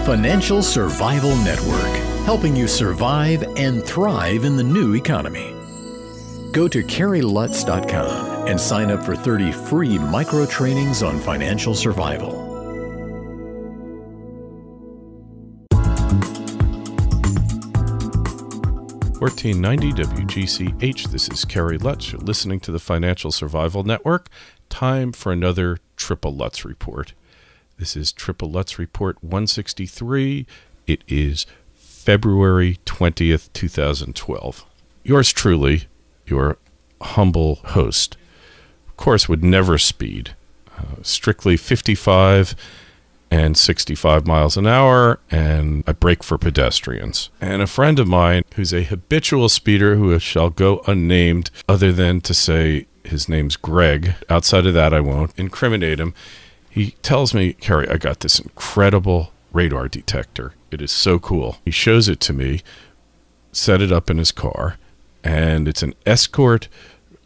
Financial Survival Network, helping you survive and thrive in the new economy. Go to CarrieLutz.com and sign up for 30 free micro trainings on financial survival. $1490 WGCH. This is Carrie Lutz. You're listening to the Financial Survival Network. Time for another Triple Lutz Report. This is Triple Lutz Report 163. It is February 20th, 2012. Yours truly, your humble host, of course, would never speed. Strictly 55 and 65 miles an hour, and I brake for pedestrians. And a friend of mine who's a habitual speeder, who shall go unnamed other than to say his name's Greg, outside of that I won't incriminate him, he tells me, Carrie, I got this incredible radar detector. It is so cool. He shows it to me, set it up in his car, and it's an Escort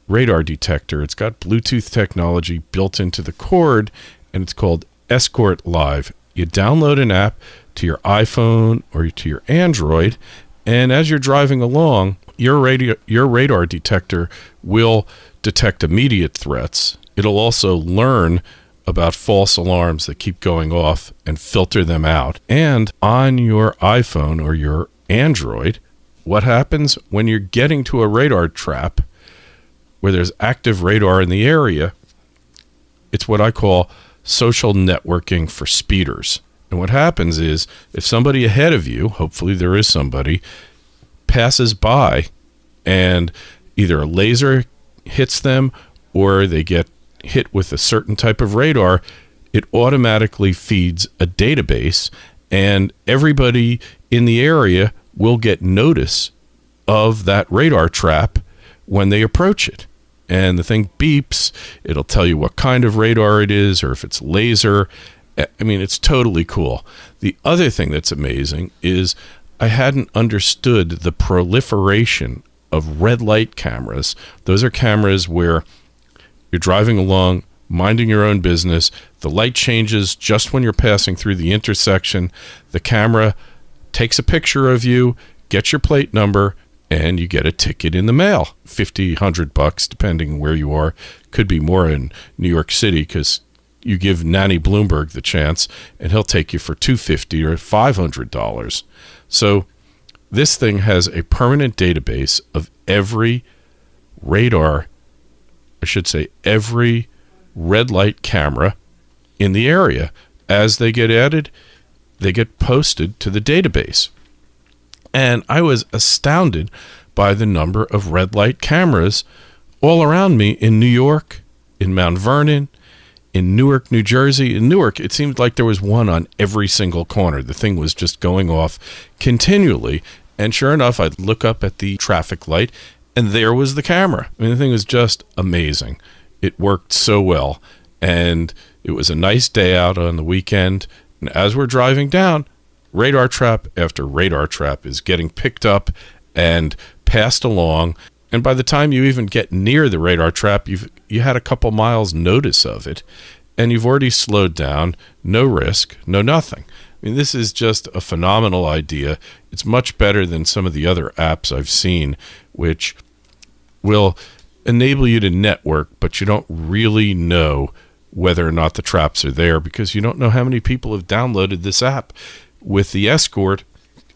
radar detector. It's got Bluetooth technology built into the cord, and it's called Escort Live. You download an app to your iPhone or to your Android, and as you're driving along, your radar detector will detect immediate threats. It'll also learn about false alarms that keep going off and filter them out. And on your iPhone or your Android, what happens when you're getting to a radar trap where there's active radar in the area? It's what I call social networking for speeders. And what happens is, if somebody ahead of you, hopefully there is somebody, passes by and either a laser hits them or they get hit with a certain type of radar, it automatically feeds a database, and everybody in the area will get notice of that radar trap when they approach it. And the thing beeps. It'll tell you what kind of radar it is, or if it's laser. I mean, it's totally cool. The other thing that's amazing is I hadn't understood the proliferation of red light cameras. Those are cameras where you're driving along, minding your own business. The light changes just when you're passing through the intersection. The camera takes a picture of you, gets your plate number, and you get a ticket in the mail. $50, $100, depending where you are. Could be more in New York City, because you give Nanny Bloomberg the chance, and he'll take you for $250 or $500. So this thing has a permanent database of every radar, I should say every red light camera in the area. As they get added, they get posted to the database. And I was astounded by the number of red light cameras all around me in New York, in Mount Vernon, in Newark, New Jersey. In Newark, it seemed like there was one on every single corner. The thing was just going off continually. And sure enough, I'd look up at the traffic light, and there was the camera. I mean, the thing was just amazing. It worked so well. And it was a nice day out on the weekend. And as we're driving down, radar trap after radar trap is getting picked up and passed along. And by the time you even get near the radar trap, you had a couple miles notice of it, and you've already slowed down. No risk, no nothing. I mean, this is just a phenomenal idea. It's much better than some of the other apps I've seen, which will enable you to network, but you don't really know whether or not the traps are there, because you don't know how many people have downloaded this app. With the Escort,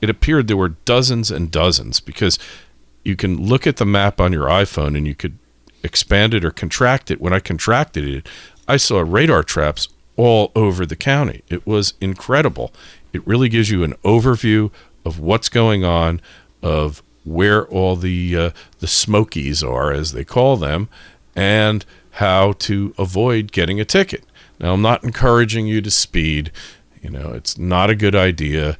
it appeared there were dozens and dozens, because you can look at the map on your iPhone and you could expand it or contract it. When I contracted it, I saw radar traps all over the county. It was incredible. It really gives you an overview of what's going on, of where all the smokies are, as they call them, and how to avoid getting a ticket. Now, I'm not encouraging you to speed. You know, it's not a good idea.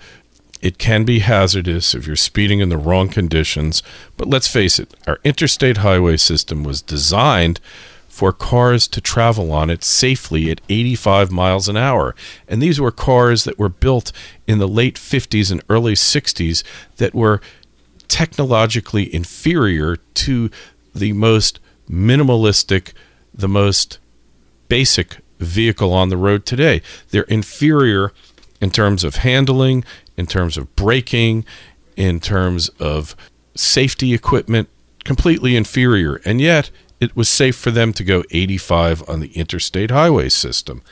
It can be hazardous if you're speeding in the wrong conditions. But let's face it, our interstate highway system was designed for cars to travel on it safely at 85 miles an hour. And these were cars that were built in the late 50s and early 60s that were technologically inferior to the most minimalistic, the most basic vehicle on the road today. They're inferior in terms of handling, in terms of braking, in terms of safety equipment, completely inferior. And yet it was safe for them to go 85 on the interstate highway system.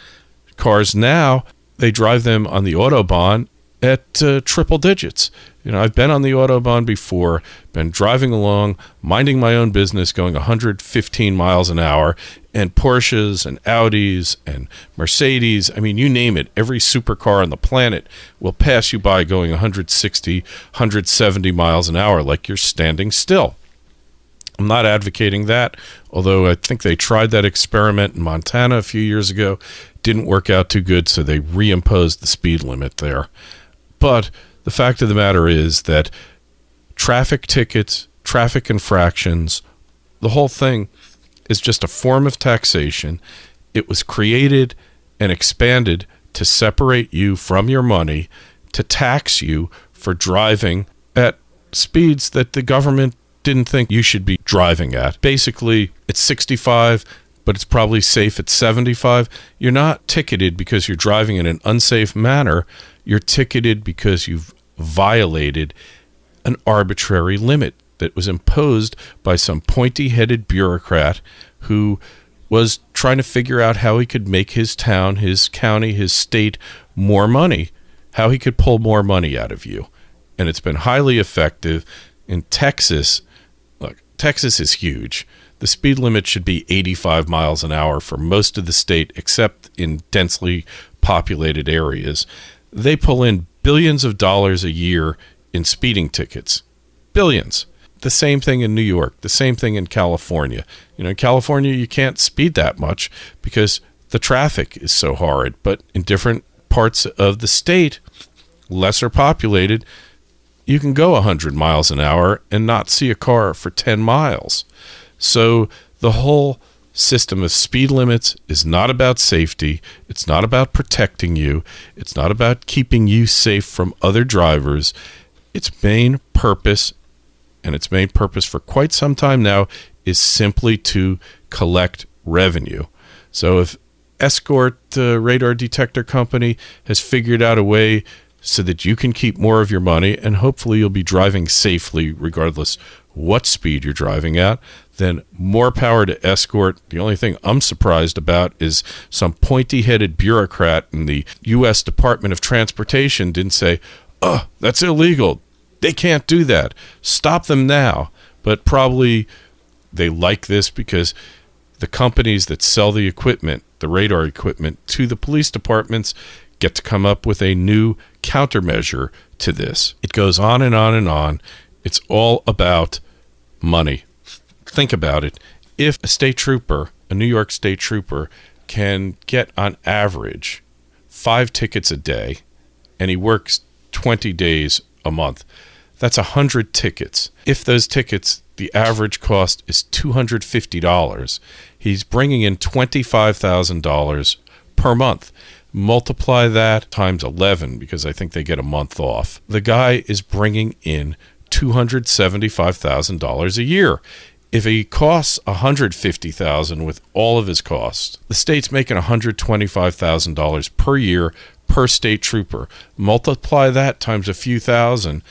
Cars now, they drive them on the Autobahn at triple digits. I've been on the Autobahn before, been driving along, minding my own business, going 115 miles an hour, and Porsches and Audis and Mercedes, you name it, every supercar on the planet will pass you by going 160, 170 miles an hour like you're standing still. I'm not advocating that, although I think they tried that experiment in Montana a few years ago. Didn't work out too good, so they reimposed the speed limit there. But the fact of the matter is that traffic tickets, traffic infractions, the whole thing is just a form of taxation. It was created and expanded to separate you from your money, to tax you for driving at speeds that the government didn't think you should be driving at. Basically, it's 65, but it's probably safe at 75. You're not ticketed because you're driving in an unsafe manner. You're ticketed because you've violated an arbitrary limit that was imposed by some pointy-headed bureaucrat who was trying to figure out how he could make his town, his county, his state more money, how he could pull more money out of you. And it's been highly effective. In Texas, look, Texas is huge. The speed limit should be 85 miles an hour for most of the state, except in densely populated areas. They pull in billions of dollars a year in speeding tickets. Billions. The same thing in New York. The same thing in California. In California, you can't speed that much because the traffic is so horrid. But in different parts of the state, lesser populated, you can go 100 miles an hour and not see a car for 10 miles. So the whole system of speed limits is not about safety. It's not about protecting you. It's not about keeping you safe from other drivers. Its main purpose, and its main purpose for quite some time now, is simply to collect revenue. So if Escort, radar detector company, has figured out a way so that you can keep more of your money, and hopefully you'll be driving safely regardless what speed you're driving at, then more power to Escort. The only thing I'm surprised about is some pointy-headed bureaucrat in the U.S. Department of Transportation didn't say, "Oh, that's illegal. They can't do that. Stop them now." But probably they like this because the companies that sell the equipment, the radar equipment, to the police departments get to come up with a new countermeasure to this. It goes on and on and on. It's all about money. Think about it. If a state trooper, a New York state trooper, can get on average 5 tickets a day, and he works 20 days a month, that's 100 tickets. If those tickets, the average cost is $250, he's bringing in $25,000 per month. Multiply that times 11, because I think they get a month off. The guy is bringing in $275,000 a year. If he costs $150,000 with all of his costs, the state's making $125,000 per year per state trooper. Multiply that times a few thousand,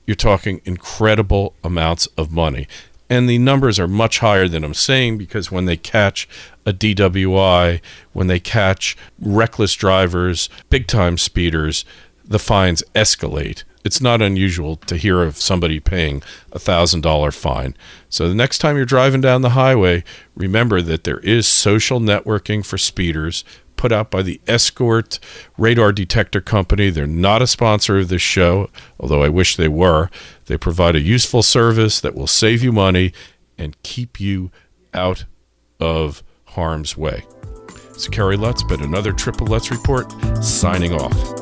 you're talking incredible amounts of money. And the numbers are much higher than I'm saying, because when they catch a DWI, when they catch reckless drivers, big-time speeders, the fines escalate. It's not unusual to hear of somebody paying a $1,000 fine. So the next time you're driving down the highway, remember that there is social networking for speeders put out by the Escort radar detector company. They're not a sponsor of this show, although I wish they were. They provide a useful service that will save you money and keep you out of harm's way. It's Kerry Lutz, but another Triple Lutz report, signing off.